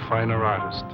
finer artist.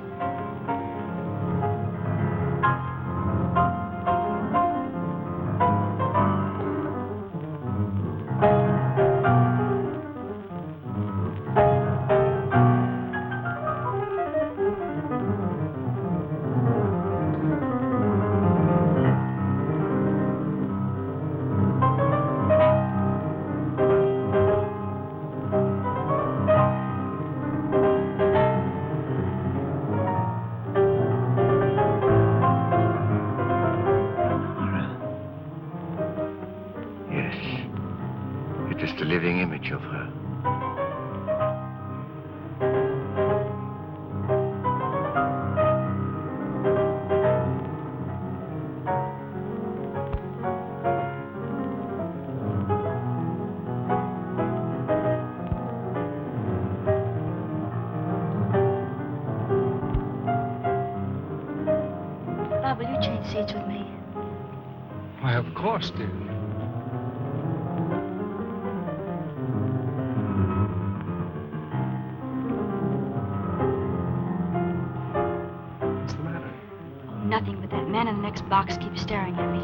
Of her. Bob, will you change seats with me? Why, of course, dear. Nothing, but that man in the next box keeps staring at me.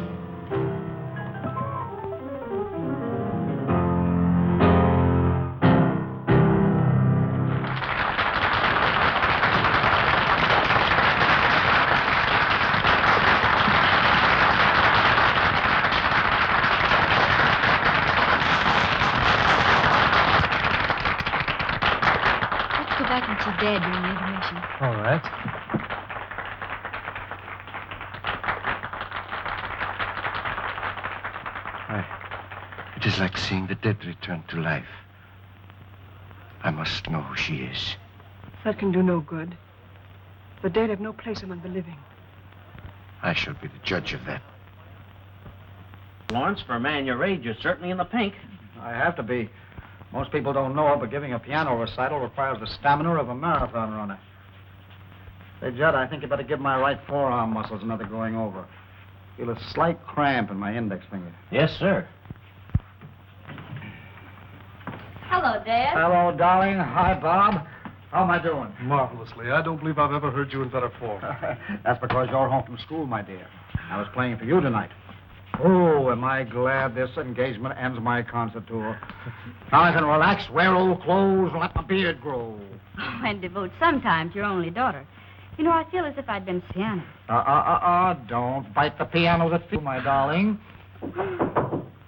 Let's go back and see Dad during the intermission. All right. It is like seeing the dead return to life. I must know who she is. That can do no good. The dead have no place among the living. I shall be the judge of that. Lawrence, for a man your age, you're certainly in the pink. I have to be. Most people don't know it, but giving a piano recital requires the stamina of a marathon runner. Say, Judd, I think you better give my right forearm muscles another going over. Feel a slight cramp in my index finger. Yes, sir. Hello, Dad. Hello, darling. Hi, Bob. How am I doing? Marvelously. I don't believe I've ever heard you in better form. That's because you're home from school, my dear. I was playing for you tonight. Oh, am I glad this engagement ends my concert tour. Now I can relax, wear old clothes, and let my beard grow. Oh, and devote some time to your only daughter. You know, I feel as if I'd been piano. Don't bite the piano that feels, my darling.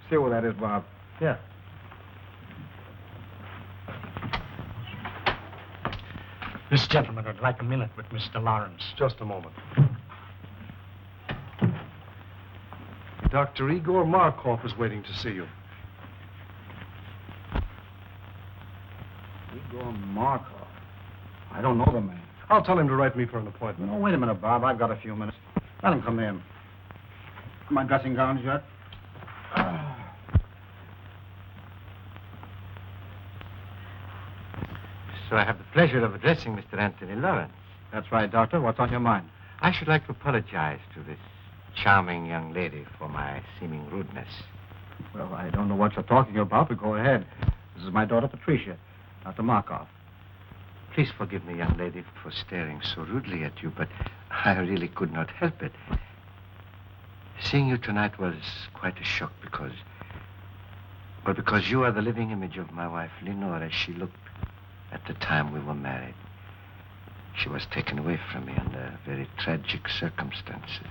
See what that is, Bob. Yeah. This gentleman would like a minute with Mr. Lawrence. Just a moment. Dr. Igor Markoff is waiting to see you. Igor Markoff? I don't know the man. I'll tell him to write me for an appointment. No, wait a minute, Bob. I've got a few minutes. Let him come in. My dressing gowns yet? So I have the pleasure of addressing Mr. Anthony Lawrence. That's right, Doctor. What's on your mind? I should like to apologize to this charming young lady for my seeming rudeness. Well, I don't know what you're talking about, but go ahead. This is my daughter, Patricia, Dr. Markoff. Please forgive me, young lady, for staring so rudely at you, but I really could not help it. Seeing you tonight was quite a shock because you are the living image of my wife, Lenore, as she looked at the time we were married. She was taken away from me under very tragic circumstances.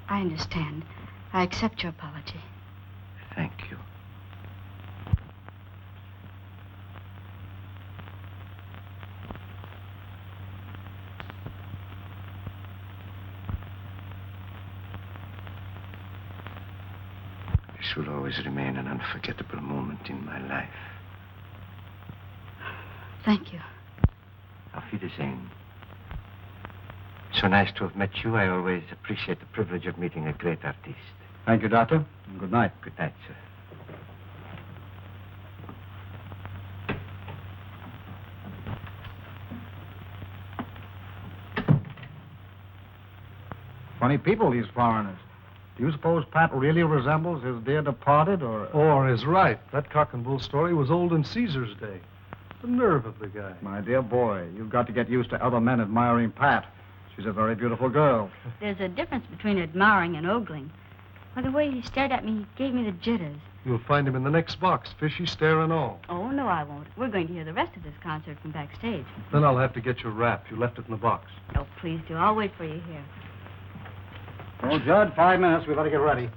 I understand. I accept your apology. Thank you. This will always remain an unforgettable moment in my life. Thank you. Auf Wiedersehen. So nice to have met you. I always appreciate the privilege of meeting a great artist. Thank you, Doctor. And good night. Good night, sir. Funny people, these foreigners. Do you suppose Pat really resembles his dear departed, or... Or is right. That cock and bull story was old in Caesar's day. The nerve of the guy. My dear boy, you've got to get used to other men admiring Pat. She's a very beautiful girl. There's a difference between admiring and ogling. Well, the way he stared at me, he gave me the jitters. You'll find him in the next box, fishy stare and all. Oh, no, I won't. We're going to hear the rest of this concert from backstage. Then I'll have to get your wrap. You left it in the box. Oh, please do. I'll wait for you here. Well, Judd, 5 minutes. We better get ready.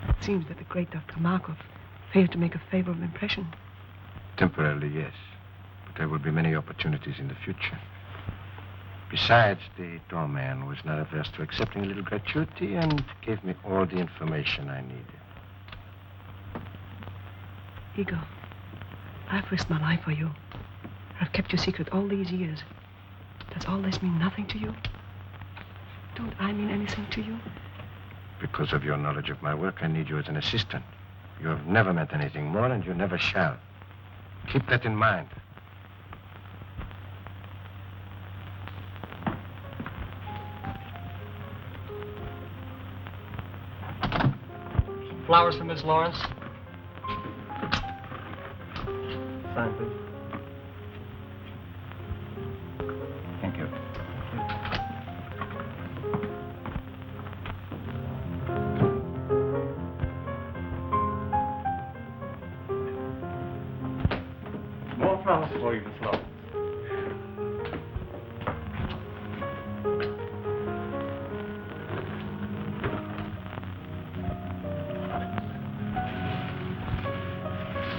It seems that the great Dr. Markoff failed to make a favorable impression. Temporarily, yes. But there will be many opportunities in the future. Besides, the doorman was not averse to accepting a little gratuity and gave me all the information I needed. Igor, I've risked my life for you. I've kept your secret all these years. Does all this mean nothing to you? Don't I mean anything to you? Because of your knowledge of my work, I need you as an assistant. You have never meant anything more, and you never shall. Keep that in mind. Flowers for Miss Lawrence. Sign, please. Thank you. More flowers for you, Miss Lawrence.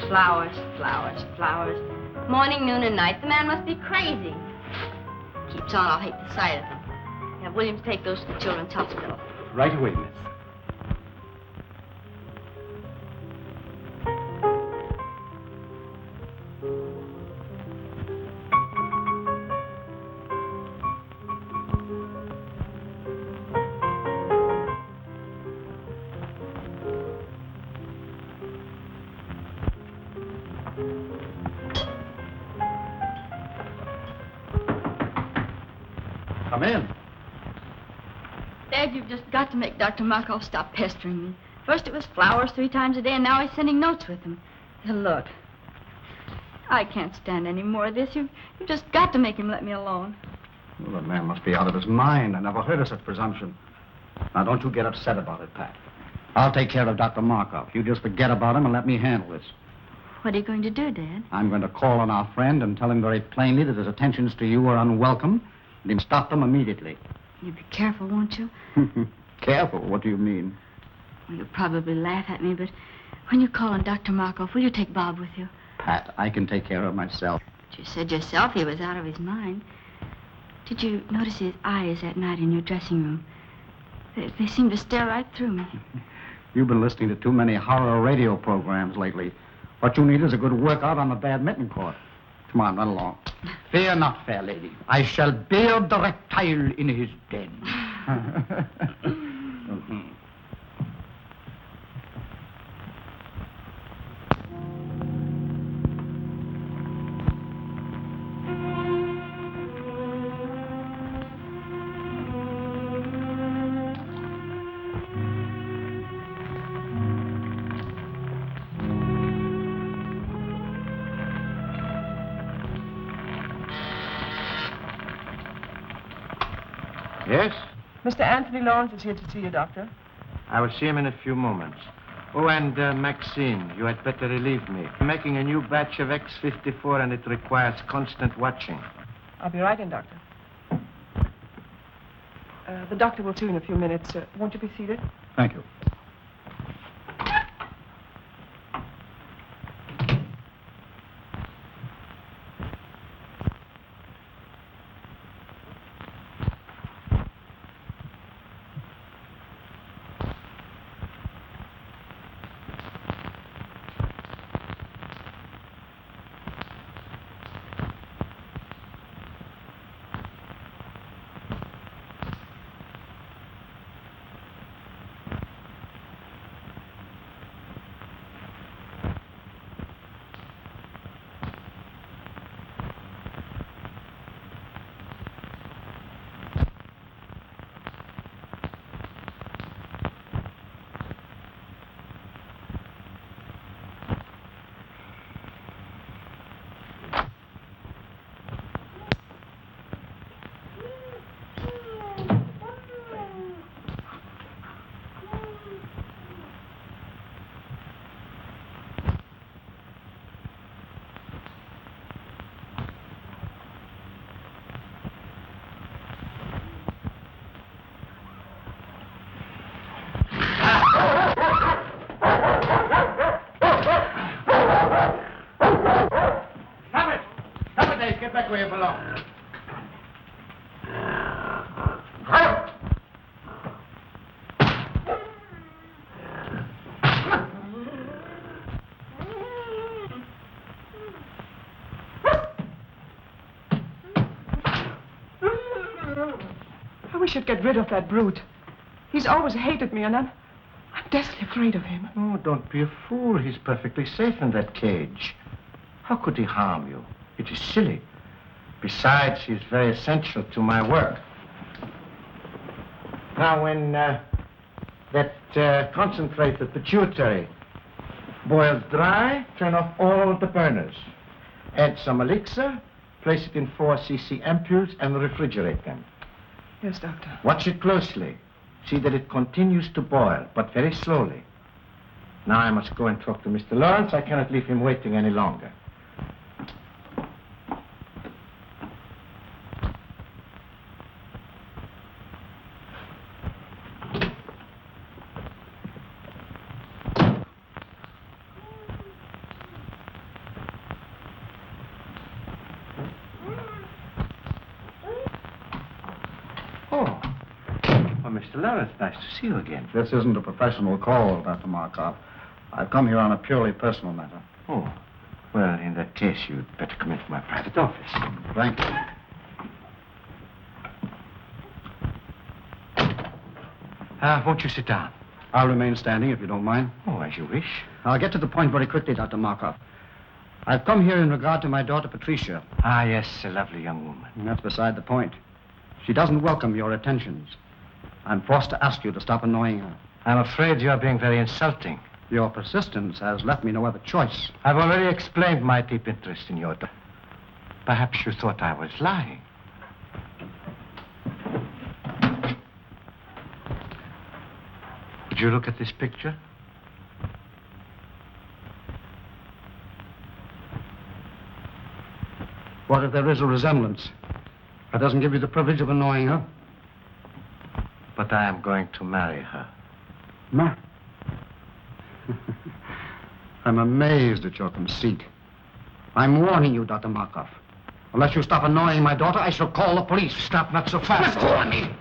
Flowers, flowers, flowers. Morning, noon, and night. The man must be crazy. Keeps on, I'll hate the sight of him. Have Williams take those to the children's hospital. Right away, miss. Come in. Dad, you've just got to make Dr. Markoff stop pestering me. First it was flowers 3 times a day, and now he's sending notes with them. Now, look, I can't stand any more of this. You've just got to make him let me alone. Well, the man must be out of his mind. I never heard of such presumption. Now, don't you get upset about it, Pat. I'll take care of Dr. Markoff. You just forget about him and let me handle this. What are you going to do, Dad? I'm going to call on our friend and tell him very plainly that his attentions to you are unwelcome, and him stop them immediately. You be careful, won't you? Careful? What do you mean? Well, you'll probably laugh at me, but when you call on Dr. Markoff, will you take Bob with you? Pat, I can take care of myself. But you said yourself he was out of his mind. Did you notice his eyes that night in your dressing room? They seemed to stare right through me. You've been listening to too many horror radio programs lately. What you need is a good workout on the badminton court. Come on, run along. Fear not, fair lady. I shall bear the reptile in his den. Yes? Mr. Anthony Lawrence is here to see you, Doctor. I will see him in a few moments. Oh, and Maxine, you had better relieve me. I'm making a new batch of X54, and it requires constant watching. I'll be right in, Doctor. The doctor will see you in a few minutes. Won't you be seated? Thank you. back where you belong. Carrol! I wish you'd get rid of that brute. He's always hated me, and I'm desperately afraid of him. Oh, don't be a fool. He's perfectly safe in that cage. How could he harm you? It is silly. Besides, he's very essential to my work. Now, when that concentrate, the pituitary, boils dry, turn off all the burners. Add some elixir, place it in 4 cc ampoules, and refrigerate them. Yes, Doctor. Watch it closely. See that it continues to boil, but very slowly. Now I must go and talk to Mr. Lawrence. I cannot leave him waiting any longer. Mr. Lawrence, nice to see you again. This isn't a professional call, Dr. Markoff. I've come here on a purely personal matter. Oh, well, in that case, you'd better come into my private office. Thank you. Won't you sit down? I'll remain standing if you don't mind. Oh, as you wish. I'll get to the point very quickly, Dr. Markoff. I've come here in regard to my daughter, Patricia. Ah, yes, a lovely young woman. And that's beside the point. She doesn't welcome your attentions. I'm forced to ask you to stop annoying her. I'm afraid you're being very insulting. Your persistence has left me no other choice. I've already explained my deep interest in your daughter. Perhaps you thought I was lying. Would you look at this picture? What if there is a resemblance? That doesn't give you the privilege of annoying her. But I am going to marry her. Ma? I'm amazed at your conceit. I'm warning you, Dr. Markoff. Unless you stop annoying my daughter, I shall call the police. Stop, not so fast. Let go of me.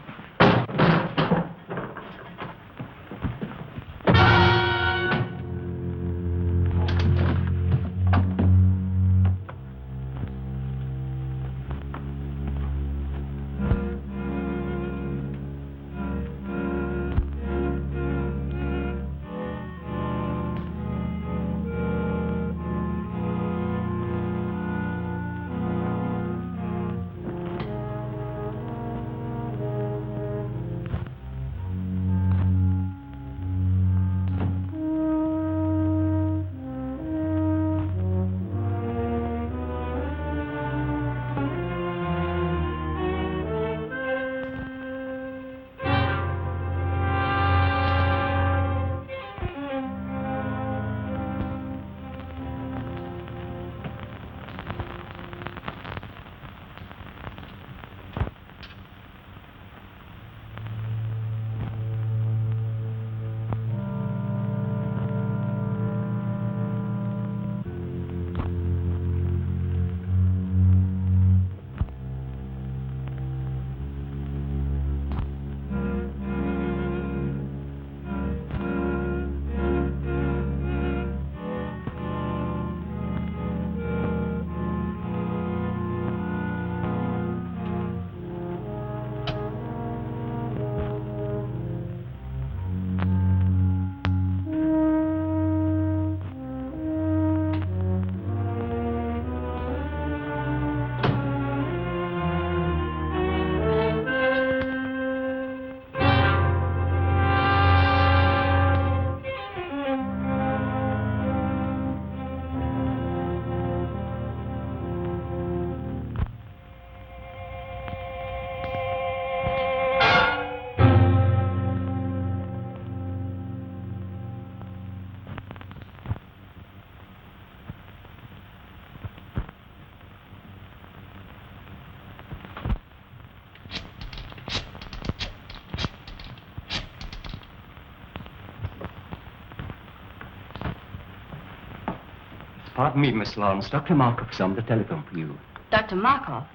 Pardon me, Miss Lawrence. Dr. Markoff's on the telephone for you. Dr. Markoff.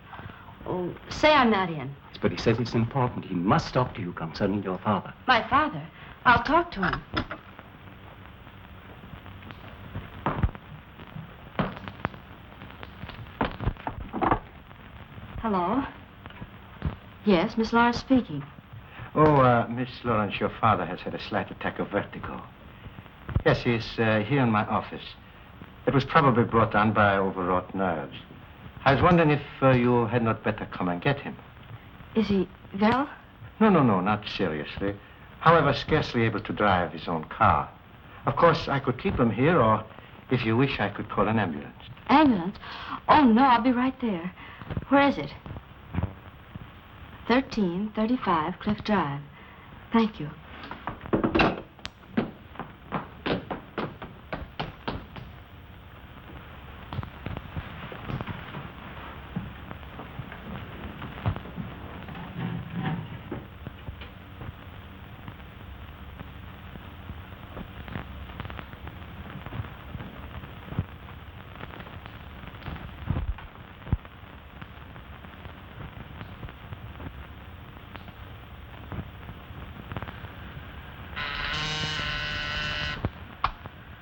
Oh, say I'm not in. But he says it's important. He must talk to you concerning your father. My father? I'll talk to him. Hello? Yes, Miss Lawrence speaking. Oh, Miss Lawrence, your father has had a slight attack of vertigo. Yes, he's here in my office. It was probably brought on by overwrought nerves. I was wondering if you had not better come and get him. Is he well? No, not seriously. However, scarcely able to drive his own car. Of course, I could keep him here, or if you wish, I could call an ambulance. Ambulance? Oh, no, I'll be right there. Where is it? 1335 Cliff Drive. Thank you.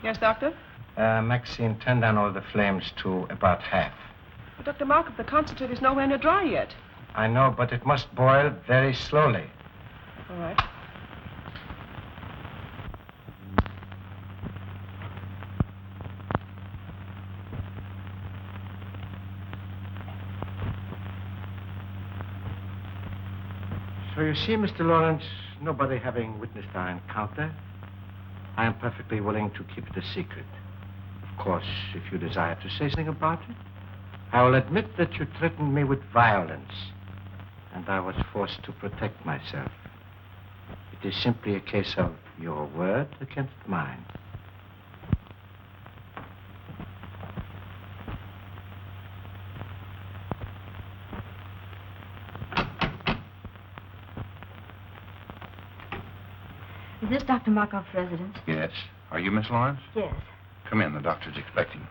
Yes, Doctor? Maxine, turn down all the flames to about half. But Dr. Markoff, the concentrate is nowhere near dry yet. I know, but it must boil very slowly. All right. So you see, Mr. Lawrence, nobody having witnessed our encounter, I am perfectly willing to keep it a secret. Of course, if you desire to say something about it, I will admit that you threatened me with violence, and I was forced to protect myself. It is simply a case of your word against mine. Is this Dr. Markoff's residence? Yes. Are you Miss Lawrence? Yes. Come in. The doctor's expecting.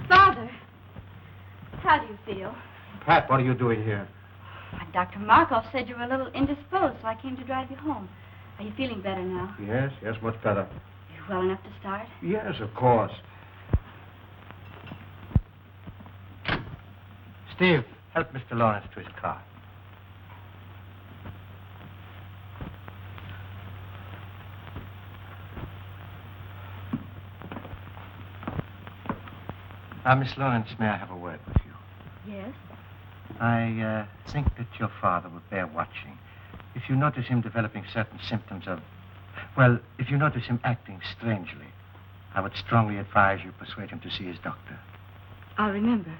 Father, how do you feel? Pat, what are you doing here? Dr. Markoff said you were a little indisposed, so I came to drive you home. Are you feeling better now? Yes, much better. You well enough to start? Yes, of course. Steve, help Mr. Lawrence to his car. Miss Lawrence, may I have a word with you? Yes. I think that your father would bear watching. If you notice him developing certain symptoms of... Well, if you notice him acting strangely, I would strongly advise you persuade him to see his doctor. I'll remember.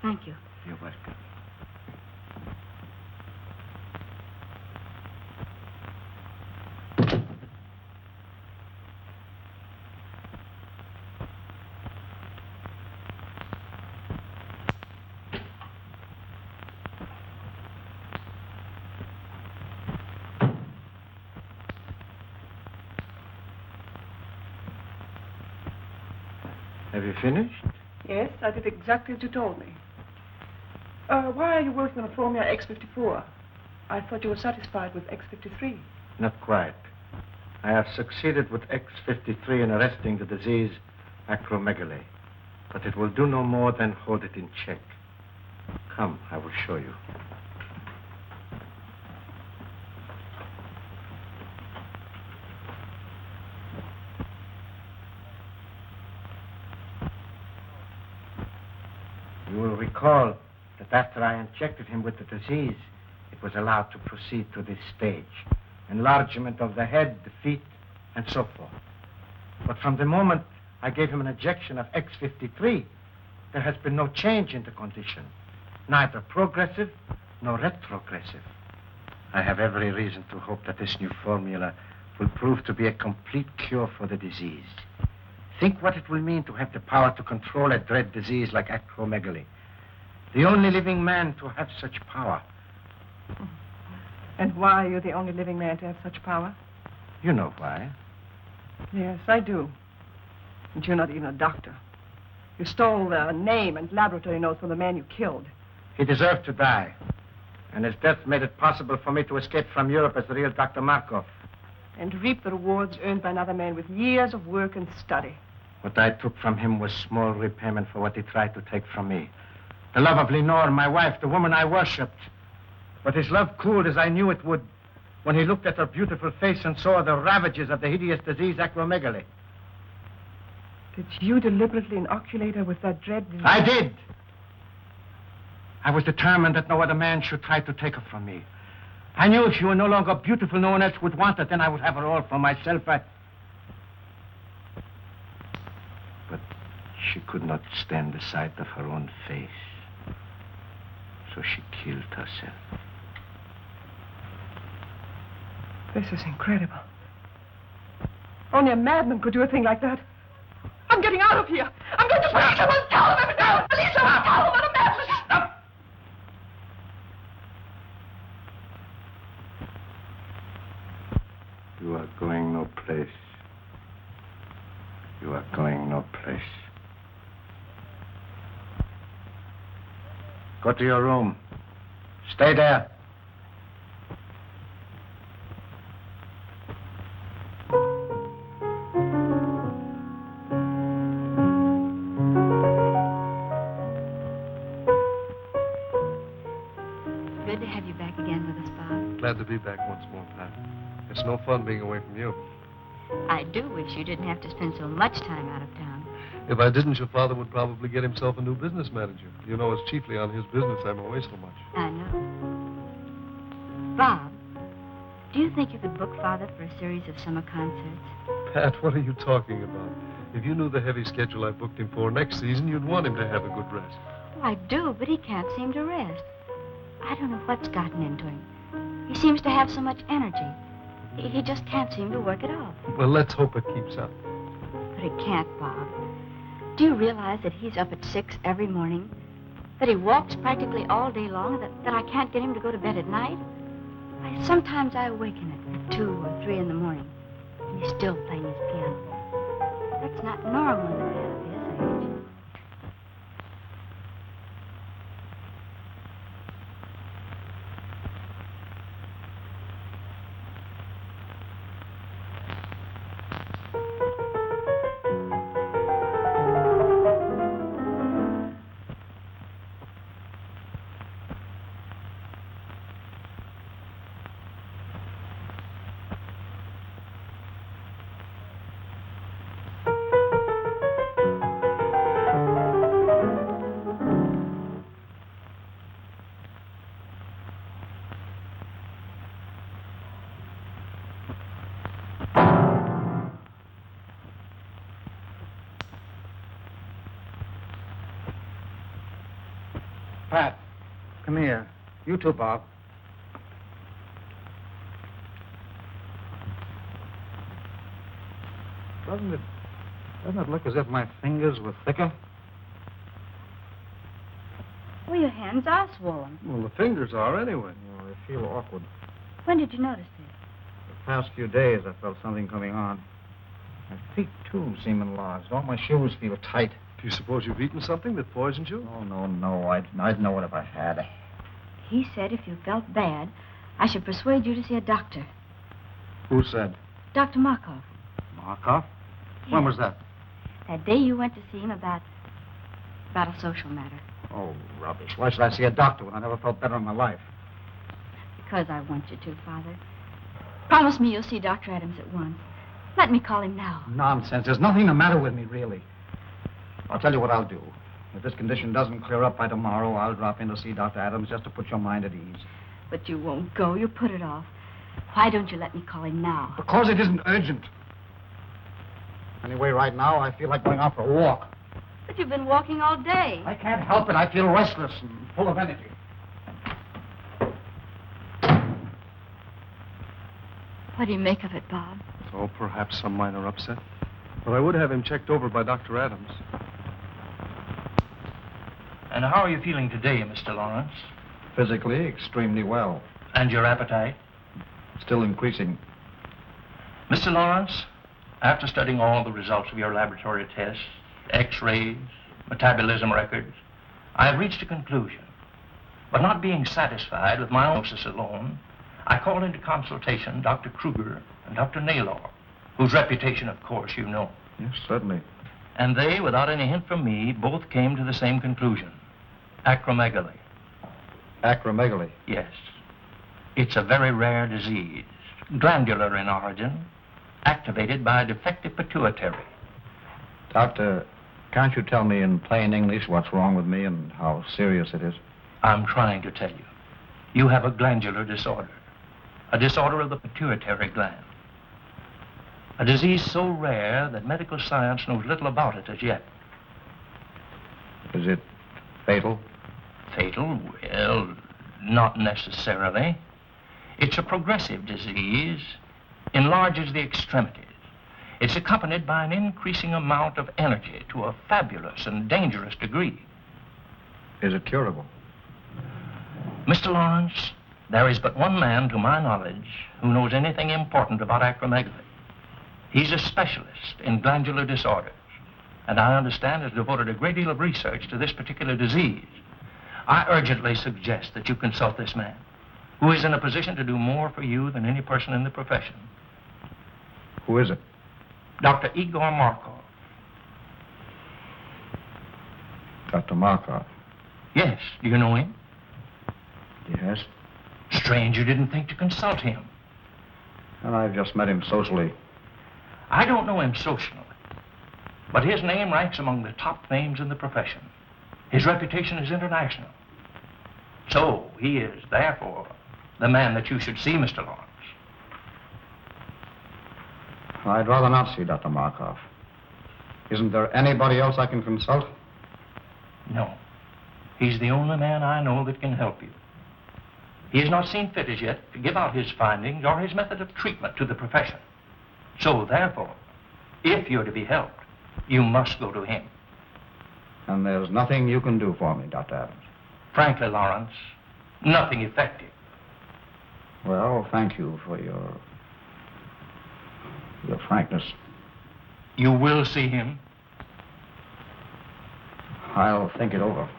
Thank you. You're welcome. Have you finished? Yes, I did exactly as you told me. Why are you working on a Formula X54? I thought you were satisfied with X53. Not quite. I have succeeded with X53 in arresting the disease acromegaly, but it will do no more than hold it in check. Come, I will show you. You will recall that after I injected him with the disease, it was allowed to proceed to this stage. Enlargement of the head, the feet, and so forth. But from the moment I gave him an injection of X53, there has been no change in the condition. Neither progressive nor retrogressive. I have every reason to hope that this new formula will prove to be a complete cure for the disease. Think what it will mean to have the power to control a dread disease like acromegaly. The only living man to have such power. And why are you the only living man to have such power? You know why. Yes, I do. And you're not even a doctor. You stole the name and laboratory notes from the man you killed. He deserved to die. And his death made it possible for me to escape from Europe as the real Dr. Markoff. And reap the rewards earned by another man with years of work and study. What I took from him was small repayment for what he tried to take from me. The love of Lenore, my wife, the woman I worshipped. But his love cooled as I knew it would when he looked at her beautiful face and saw the ravages of the hideous disease acromegaly. Did you deliberately inoculate her with that dread disease? I did. I was determined that no other man should try to take her from me. I knew if she were no longer beautiful, no one else would want her. Then I would have her all for myself. But she could not stand the sight of her own face. So she killed herself. This is incredible. Only a madman could do a thing like that. I'm getting out of here. I'm going to police. I will tell them everything. Police, I will tell them what a madman. Stop! You are going no place. You are going no place. Go to your room. Stay there. Good to have you back again with us, Bob. Glad to be back once more, Pat. It's no fun being away from you. I do wish you didn't have to spend so much time out of town. If I didn't, your father would probably get himself a new business manager. You know, it's chiefly on his business I'm away so much. I know. Bob, do you think you could book Father for a series of summer concerts? Pat, what are you talking about? If you knew the heavy schedule I booked him for next season, you'd want him to have a good rest. Oh, I do, but he can't seem to rest. I don't know what's gotten into him. He seems to have so much energy. He just can't seem to work it off. Well, let's hope it keeps up. But it can't, Bob. Do you realize that he's up at 6 every morning? That he walks practically all day long? That I can't get him to go to bed at night? Sometimes I awaken at 2 or 3 in the morning, and he's still playing his piano. That's not normal in a man of his age. Pat, come here. You too, Bob. Doesn't it look as if my fingers were thicker? Well, your hands are swollen. Well, the fingers are anyway. Oh, I feel awkward. When did you notice this? The past few days, I felt something coming on. My feet, too, seem enlarged. All my shoes feel tight. Do you suppose you've eaten something that poisoned you? Oh, no. I'd know it if I had. He said if you felt bad, I should persuade you to see a doctor. Who said? Dr. Markoff. Markoff? When was that? That day you went to see him about a social matter. Oh, rubbish. Why should I see a doctor when I never felt better in my life? Because I want you to, Father. Promise me you'll see Dr. Adams at once. Let me call him now. Nonsense. There's nothing the matter with me, really. I'll tell you what I'll do. If this condition doesn't clear up by tomorrow, I'll drop in to see Dr. Adams just to put your mind at ease. But you won't go. You put it off. Why don't you let me call him now? Because it isn't urgent. Anyway, right now, I feel like going out for a walk. But you've been walking all day. I can't help it. I feel restless and full of energy. What do you make of it, Bob? Oh, perhaps some minor upset. But I would have him checked over by Dr. Adams. And how are you feeling today, Mr. Lawrence? Physically, extremely well. And your appetite? Still increasing. Mr. Lawrence, after studying all the results of your laboratory tests, X-rays, metabolism records, I have reached a conclusion. But not being satisfied with my analysis alone, I called into consultation Dr. Kruger and Dr. Naylor, whose reputation, of course, you know. Yes, certainly. And they, without any hint from me, both came to the same conclusion. Acromegaly. Acromegaly? Yes. It's a very rare disease, glandular in origin, activated by a defective pituitary. Doctor, can't you tell me in plain English what's wrong with me and how serious it is? I'm trying to tell you. You have a glandular disorder, a disorder of the pituitary gland. A disease so rare that medical science knows little about it as yet. Is it fatal? Fatal? Well, not necessarily. It's a progressive disease, enlarges the extremities. It's accompanied by an increasing amount of energy to a fabulous and dangerous degree. Is it curable? Mr. Lawrence, there is but one man, to my knowledge, who knows anything important about acromegaly. He's a specialist in glandular disorders, and I understand has devoted a great deal of research to this particular disease. I urgently suggest that you consult this man, who is in a position to do more for you than any person in the profession. Who is it? Dr. Igor Markoff. Dr. Markoff. Yes, do you know him? Yes. Strange you didn't think to consult him. Well, I've just met him socially. I don't know him socially, but his name ranks among the top names in the profession. His reputation is international. So he is, therefore, the man that you should see, Mr. Lawrence. I'd rather not see Dr. Markoff. Isn't there anybody else I can consult? No. He's the only man I know that can help you. He has not seen fit as yet to give out his findings or his method of treatment to the profession. So, therefore, if you're to be helped, you must go to him. And there's nothing you can do for me, Dr. Adams? Frankly, Lawrence, nothing effective. Well, thank you for your frankness. You will see him? I'll think it over.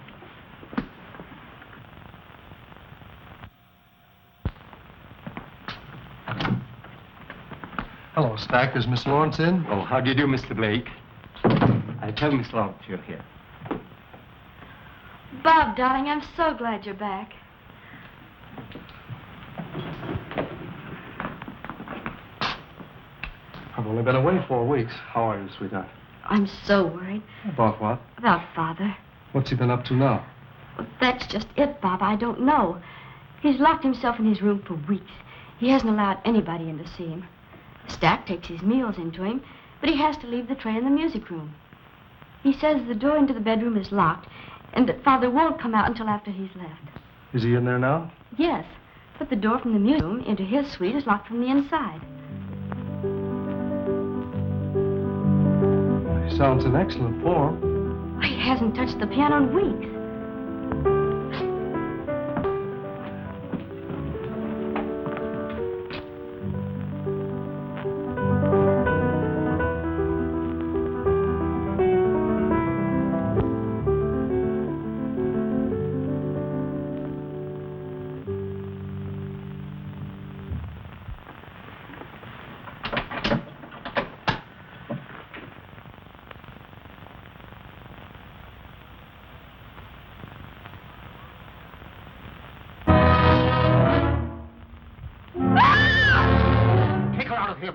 Hello, Stack. Is Miss Lawrence in? Oh, how do you do, Mr. Blake? I tell Miss Lawrence you're here. Bob, darling, I'm so glad you're back. I've only been away 4 weeks. How are you, sweetheart? I'm so worried. About what? About Father. What's he been up to now? Well, that's just it, Bob. I don't know. He's locked himself in his room for weeks. He hasn't allowed anybody in to see him. Stack takes his meals into him, but he has to leave the tray in the music room. He says the door into the bedroom is locked and that Father won't come out until after he's left. Is he in there now? Yes, but the door from the music room into his suite is locked from the inside. He sounds in excellent form. He hasn't touched the piano in weeks.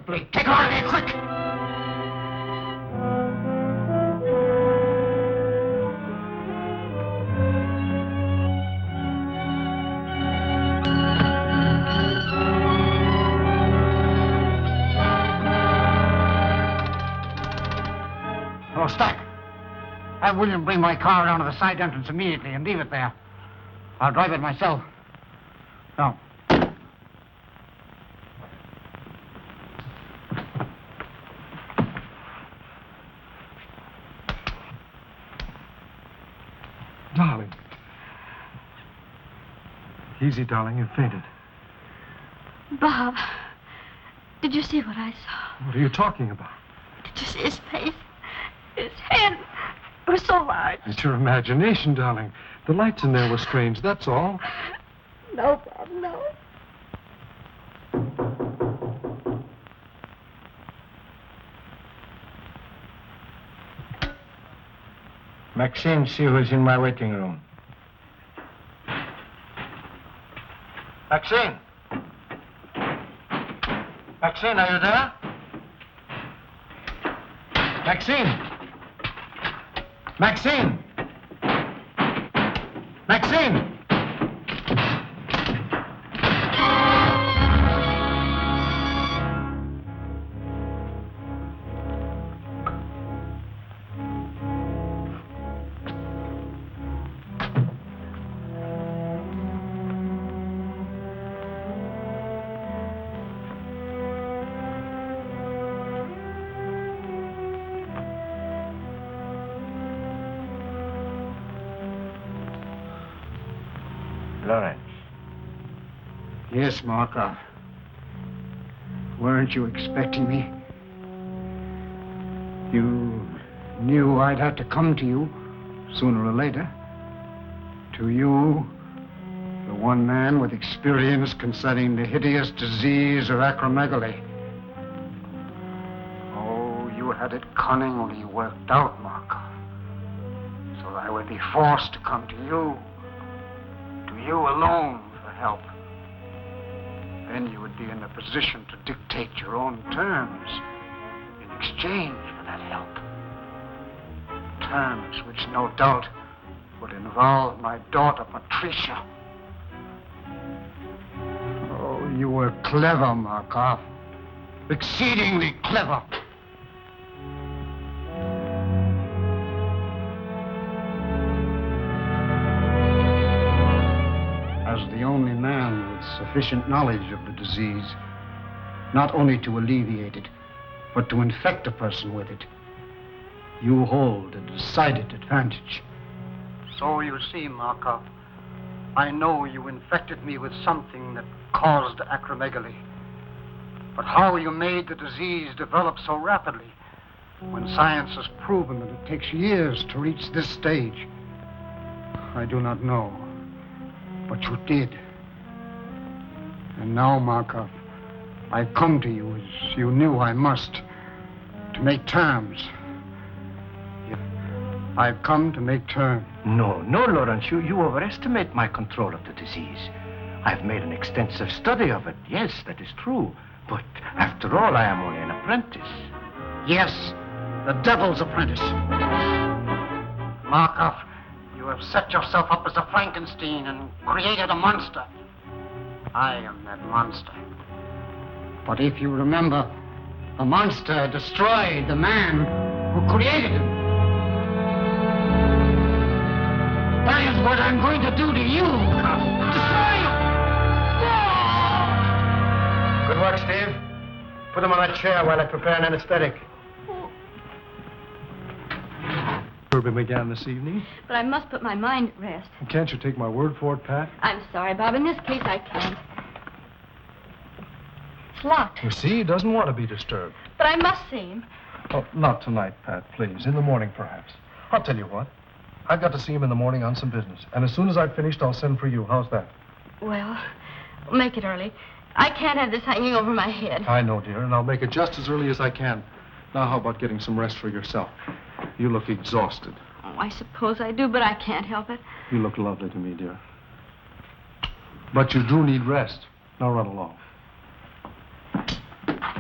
Blake, take her out of here, quick! Oh, Stack. Have William bring my car down to the side entrance immediately and leave it there. I'll drive it myself. No. Darling. Easy, darling. You fainted. Bob, did you see what I saw? What are you talking about? Did you see his face? His head was so large. It's your imagination, darling. The lights in there were strange, that's all. No, Bob, no. Maxine, see who's in my waiting room. Maxine! Maxine, are you there? Maxine! Maxine! Maxine! Lawrence. Yes, Markoff. Weren't you expecting me? You knew I'd have to come to you sooner or later. To you, the one man with experience concerning the hideous disease of acromegaly. Oh, you had it cunningly worked out, Markoff. So I would be forced to come to you. You alone for help. Then you would be in a position to dictate your own terms in exchange for that help. Terms which no doubt would involve my daughter Patricia. Oh, you were clever, Markoff. Exceedingly clever. The only man with sufficient knowledge of the disease, not only to alleviate it, but to infect a person with it, you hold a decided advantage. So you see, Markoff, I know you infected me with something that caused acromegaly. But how you made the disease develop so rapidly, when science has proven that it takes years to reach this stage, I do not know. But you did. And now, Markoff, I've come to you as you knew I must, to make terms. I've come to make terms. No, Lawrence, you overestimate my control of the disease. I've made an extensive study of it. Yes, that is true. But after all, I am only an apprentice. Yes, the devil's apprentice. Markoff, you have set yourself up as a Frankenstein and created a monster. I am that monster. But if you remember, the monster destroyed the man who created him. That is what I'm going to do to you. Destroy you! Good work, Steve. Put him on that chair while I prepare an anesthetic. Surgery began this evening. But I must put my mind at rest. Can't you take my word for it, Pat? I'm sorry, Bob. In this case, I can't. It's locked. You see, he doesn't want to be disturbed. But I must see him. Oh, not tonight, Pat, please. In the morning, perhaps. I'll tell you what. I've got to see him in the morning on some business. And as soon as I've finished, I'll send for you. How's that? Well, make it early. I can't have this hanging over my head. I know, dear, and I'll make it just as early as I can. Now, how about getting some rest for yourself? You look exhausted. Oh, I suppose I do, but I can't help it. You look lovely to me, dear. But you do need rest. Now run along.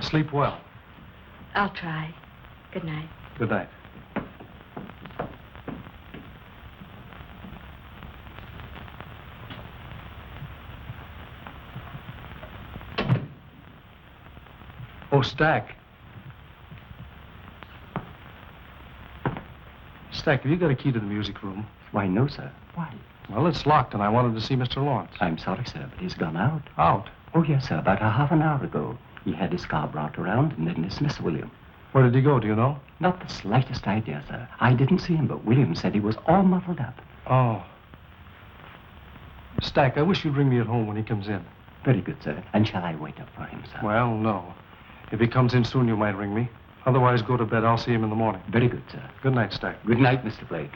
Sleep well. I'll try. Good night. Good night. Oh, Stack. Stack, have you got a key to the music room? Why, no, sir. Why? Well, it's locked, and I wanted to see Mr. Lawrence. I'm sorry, sir, but he's gone out. Out? Oh, yes, sir. About a half an hour ago. He had his car brought around and then dismissed William. Where did he go, do you know? Not the slightest idea, sir. I didn't see him, but William said he was all muffled up. Oh. Stack, I wish you'd ring me at home when he comes in. Very good, sir. And shall I wait up for him, sir? Well, no. If he comes in soon, you might ring me. Otherwise, go to bed. I'll see him in the morning. Very good, sir. Good night, Stack. Good night, Mr. Blake.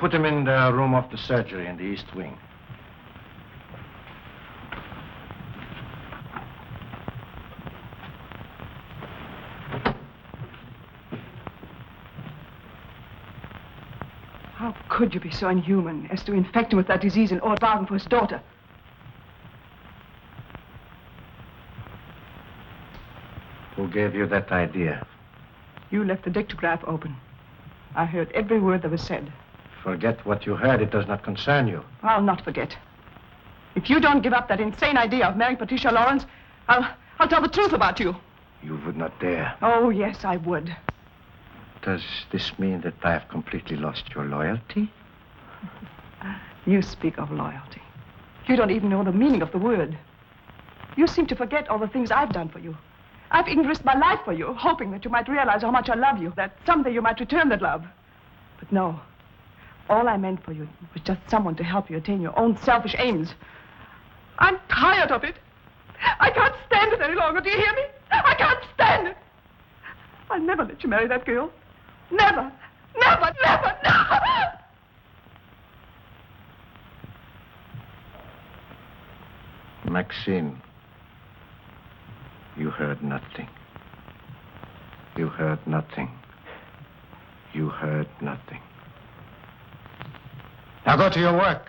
Put him in the room of the surgery in the east wing. How could you be so inhuman as to infect him with that disease in order bargain for his daughter? Who gave you that idea? You left the dictograph open. I heard every word that was said. Forget what you heard. It does not concern you. I'll not forget. If you don't give up that insane idea of marrying Patricia Lawrence, I'll tell the truth about you. You would not dare. Oh, yes, I would. Does this mean that I have completely lost your loyalty? You speak of loyalty. You don't even know the meaning of the word. You seem to forget all the things I've done for you. I've even risked my life for you, hoping that you might realize how much I love you, that someday you might return that love. But no. All I meant for you was just someone to help you attain your own selfish aims. I'm tired of it. I can't stand it any longer. Do you hear me? I can't stand it. I'll never let you marry that girl. Never. Never, never, never. Maxine, you heard nothing. You heard nothing. You heard nothing. Now go to your work.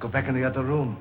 Go back in the other room.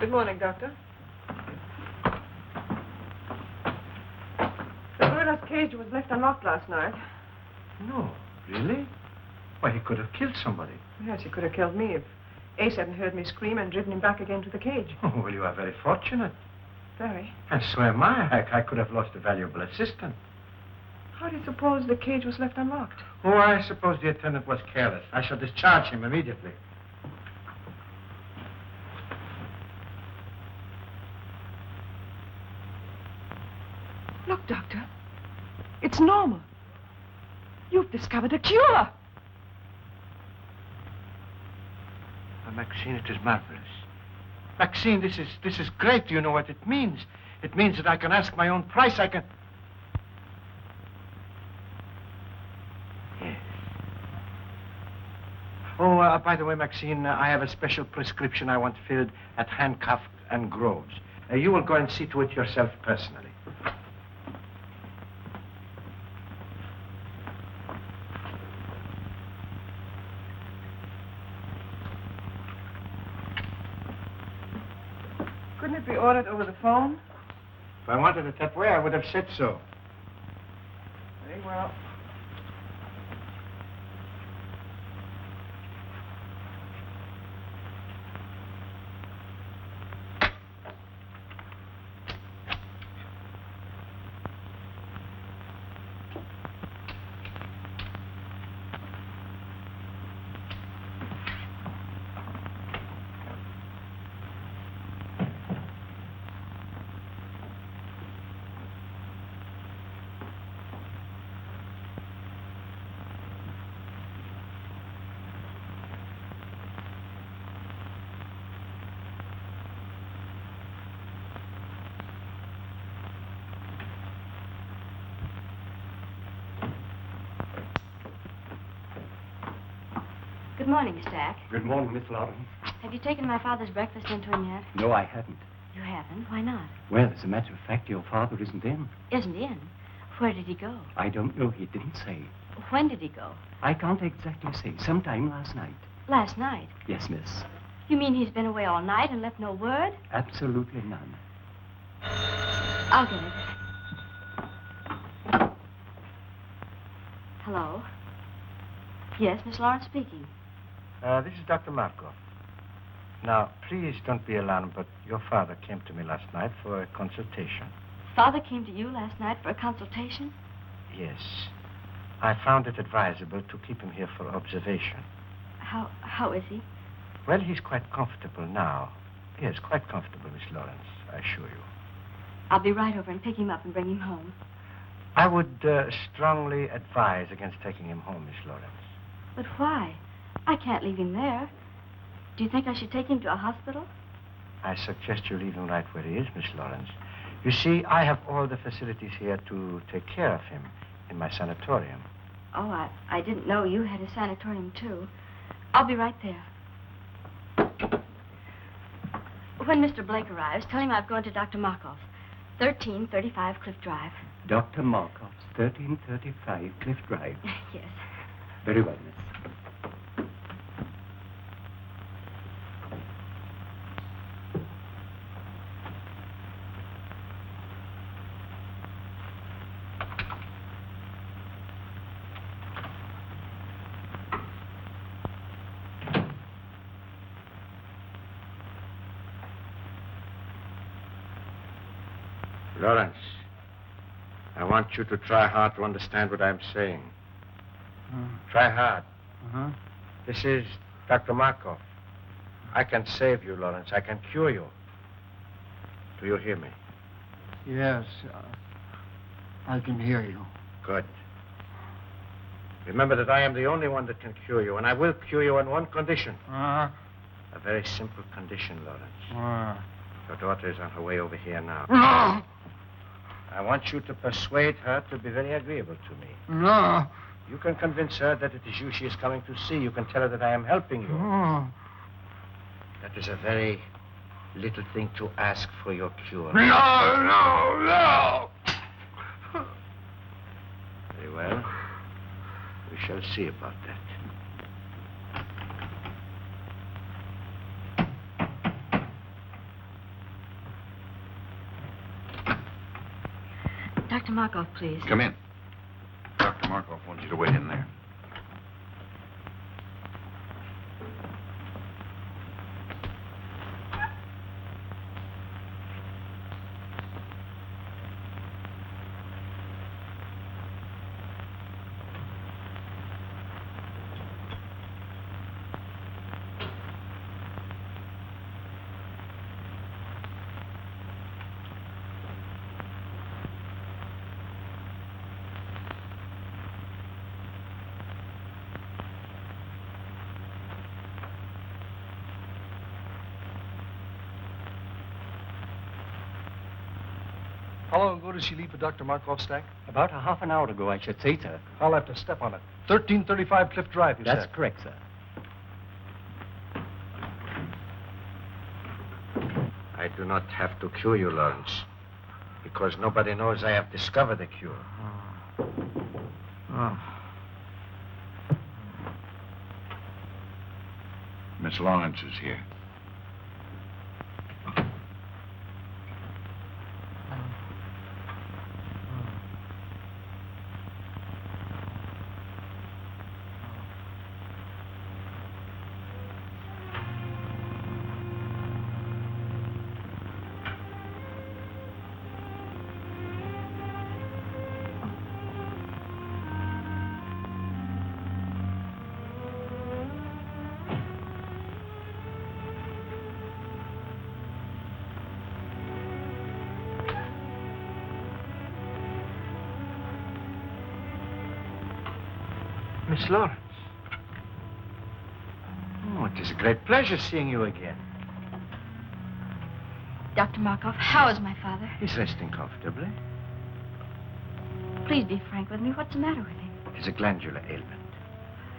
Good morning, Doctor. The murderer's cage was left unlocked last night. No, really? Why, he could have killed somebody. Yes, he could have killed me if Ace hadn't heard me scream and driven him back again to the cage. Oh, well, you are very fortunate. Very. And so am I. I could have lost a valuable assistant. How do you suppose the cage was left unlocked? Oh, I suppose the attendant was careless. I shall discharge him immediately. Look, Doctor. It's normal. You've discovered a cure. Maxine, it is marvelous. Maxine, this is great. Do you know what it means? It means that I can ask my own price. I can... Yes. Oh, by the way, Maxine, I have a special prescription I want filled at Handcuff and Groves. You will go and see to it yourself personally. Couldn't it be ordered over the phone? If I wanted it that way, I would have said so. Very well. Good morning, Stack. Good morning, Miss Lawrence. Have you taken my father's breakfast into him yet? No, I haven't. You haven't? Why not? Well, as a matter of fact, your father isn't in. Isn't in? Where did he go? I don't know. He didn't say. When did he go? I can't exactly say. Sometime last night. Last night? Yes, miss. You mean he's been away all night and left no word? Absolutely none. I'll get it. Hello? Yes, Miss Lawrence speaking. This is Dr. Markoff. Now, please don't be alarmed, but your father came to me last night for a consultation. Father came to you last night for a consultation? Yes. I found it advisable to keep him here for observation. How is he? Well, he's quite comfortable now. Yes, quite comfortable, Miss Lawrence, I assure you. I'll be right over and pick him up and bring him home. I would strongly advise against taking him home, Miss Lawrence. But why? I can't leave him there. Do you think I should take him to a hospital? I suggest you leave him right where he is, Miss Lawrence. You see, I have all the facilities here to take care of him in my sanatorium. Oh, I didn't know you had a sanatorium, too. I'll be right there. When Mr. Blake arrives, tell him I've gone to Dr. Markoff, 1335 Cliff Drive. Dr. Markoff's 1335 Cliff Drive. Yes. Very well, miss. Lawrence, I want you to try hard to understand what I'm saying. Try hard. Uh-huh. This is Dr. Markoff. I can save you, Lawrence. I can cure you. Do you hear me? Yes, I can hear you. Good. Remember that I am the only one that can cure you, and I will cure you on one condition. Uh-huh. A very simple condition, Lawrence. Uh. Your daughter is on her way over here now. No! I want you to persuade her to be very agreeable to me. No! You can convince her that it is you she is coming to see. You can tell her that I am helping you. No! That is a very little thing to ask for your cure. No! Very well. We shall see about that. Dr. Markoff, please. Come in. Dr. Markoff wants you to wait in there. How long ago did she leave for Dr. Markoff's stack? About a half an hour ago, I should say, sir. I'll have to step on it. 1335 Cliff Drive, you said. That's correct, sir. I do not have to cure you, Lawrence, because nobody knows I have discovered the cure. Miss Lawrence is here. Miss Lawrence. Oh, it is a great pleasure seeing you again. Dr. Markoff, how is my father? He's resting comfortably. Please be frank with me. What's the matter with him? It is a glandular ailment.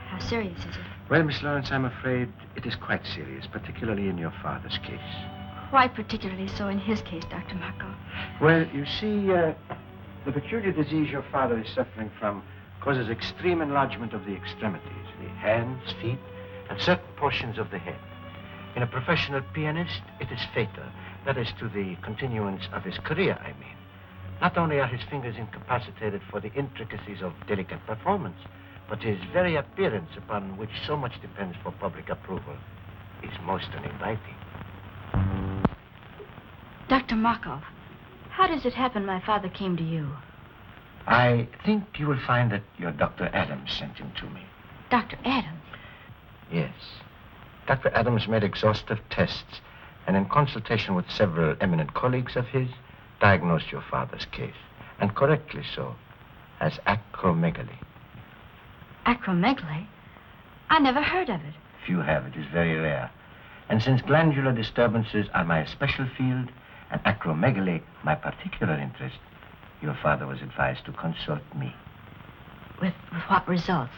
How serious is it? Well, Miss Lawrence, I'm afraid it is quite serious, particularly in your father's case. Why particularly so in his case, Dr. Markoff? Well, you see, the peculiar disease your father is suffering from causes extreme enlargement of the extremities, the hands, feet, and certain portions of the head. In a professional pianist, it is fatal. That is to the continuance of his career, I mean. Not only are his fingers incapacitated for the intricacies of delicate performance, but his very appearance, upon which so much depends for public approval, is most uninviting. Dr. Markoff, how does it happen my father came to you? I think you will find that your Dr. Adams sent him to me. Dr. Adams? Yes. Dr. Adams made exhaustive tests and in consultation with several eminent colleagues of his, diagnosed your father's case, and correctly so, as acromegaly. Acromegaly? I never heard of it. If you have, it is very rare. And since glandular disturbances are my special field, and acromegaly my particular interest, your father was advised to consult me. With what results?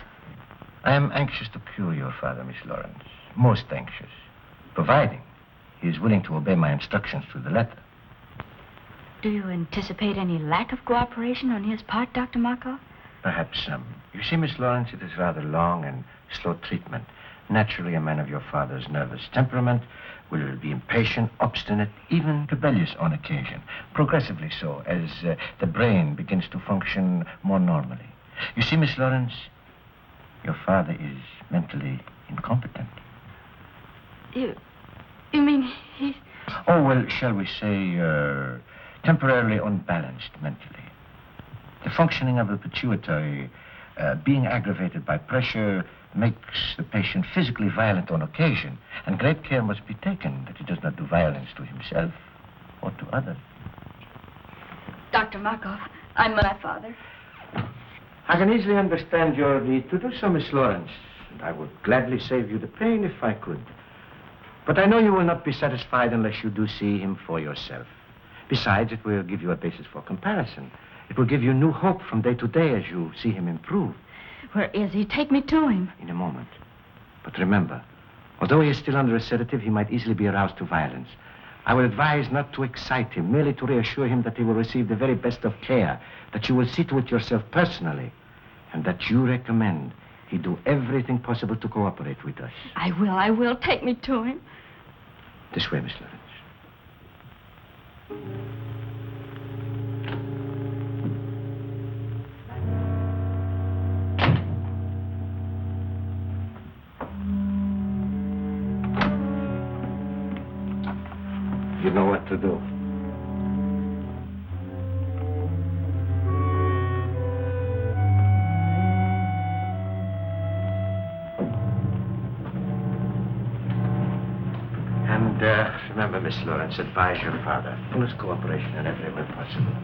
I am anxious to cure your father, Miss Lawrence. Most anxious. Providing he is willing to obey my instructions to the letter. Do you anticipate any lack of cooperation on his part, Dr. Markoff? Perhaps some. You see, Miss Lawrence, it is rather long and slow treatment. Naturally, a man of your father's nervous temperament will be impatient, obstinate, even rebellious on occasion. Progressively so, as the brain begins to function more normally. You see, Miss Lawrence, your father is mentally incompetent. You mean he's... Oh, well, shall we say, temporarily unbalanced mentally. The functioning of the pituitary, being aggravated by pressure, makes the patient physically violent on occasion, and great care must be taken that he does not do violence to himself or to others. Dr. Markoff, I'm my father. I can easily understand your need to do so, Miss Lawrence, and I would gladly save you the pain if I could. But I know you will not be satisfied unless you do see him for yourself. Besides, it will give you a basis for comparison. It will give you new hope from day to day as you see him improve. Where is he? Take me to him. In a moment. But remember, although he is still under a sedative, he might easily be aroused to violence. I will advise not to excite him, merely to reassure him that he will receive the very best of care, that you will see to it yourself personally, and that you recommend he do everything possible to cooperate with us. I will. Take me to him. This way, Miss Lawrence. You know what to do. And remember, Miss Lawrence, advise your father. Fullest cooperation in every way possible.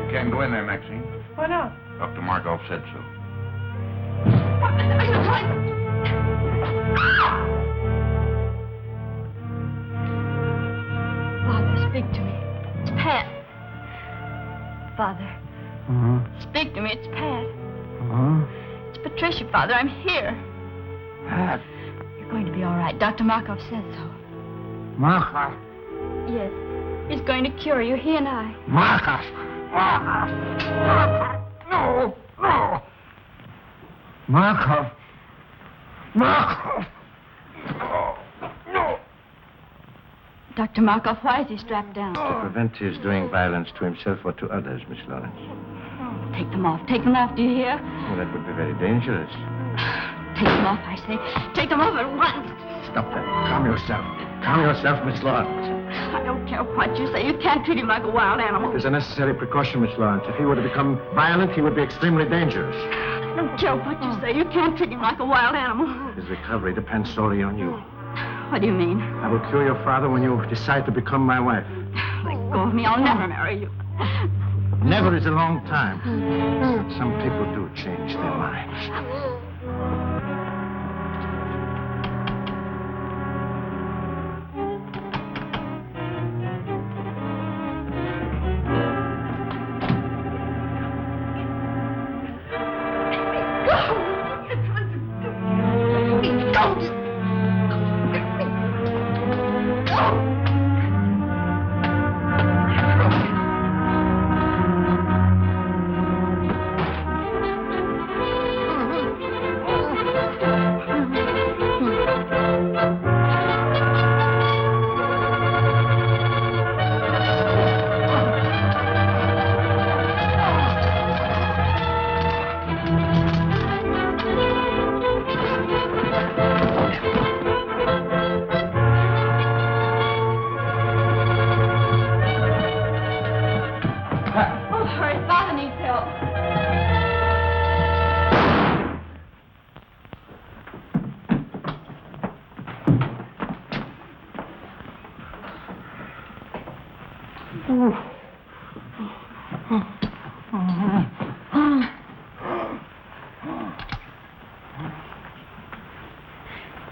Can't go in there, Maxine. Why not? Dr. Markoff said so. Father, speak to me. It's Pat. Father. Speak to me. It's Pat. It's Patricia, Father. I'm here. Pat. You're going to be all right. Dr. Markoff said so. Markoff. Yes. He's going to cure you, he and I. Markoff. No, no. Markoff. Markoff. No. Dr. Markoff, why is he strapped down? To prevent his doing violence to himself or to others, Miss Lawrence. Take them off. Take them off, do you hear? Well, that would be very dangerous. Take them off, I say. Take them off at once. Stop that. Calm yourself. Calm yourself, Miss Lawrence. I don't care what you say. You can't treat him like a wild animal. It is a necessary precaution, Miss Lawrence. If he were to become violent, he would be extremely dangerous. I don't care what you say. You can't treat him like a wild animal. His recovery depends solely on you. What do you mean? I will cure your father when you decide to become my wife. Let go of me. I'll never marry you. Never is a long time. But some people do change their minds.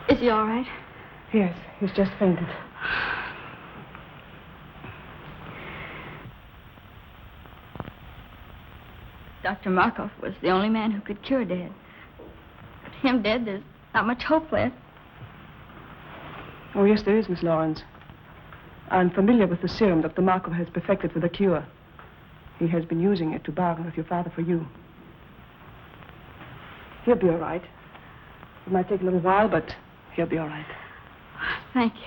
Is he all right? Yes, he's just fainted. Dr. Markoff was the only man who could cure Dad. With him dead, there's not much hope left. Oh, yes, there is, Miss Lawrence. I'm familiar with the serum Dr. Markoff has perfected for the cure. He has been using it to bargain with your father for you. He'll be all right. It might take a little while, but he'll be all right. Thank you.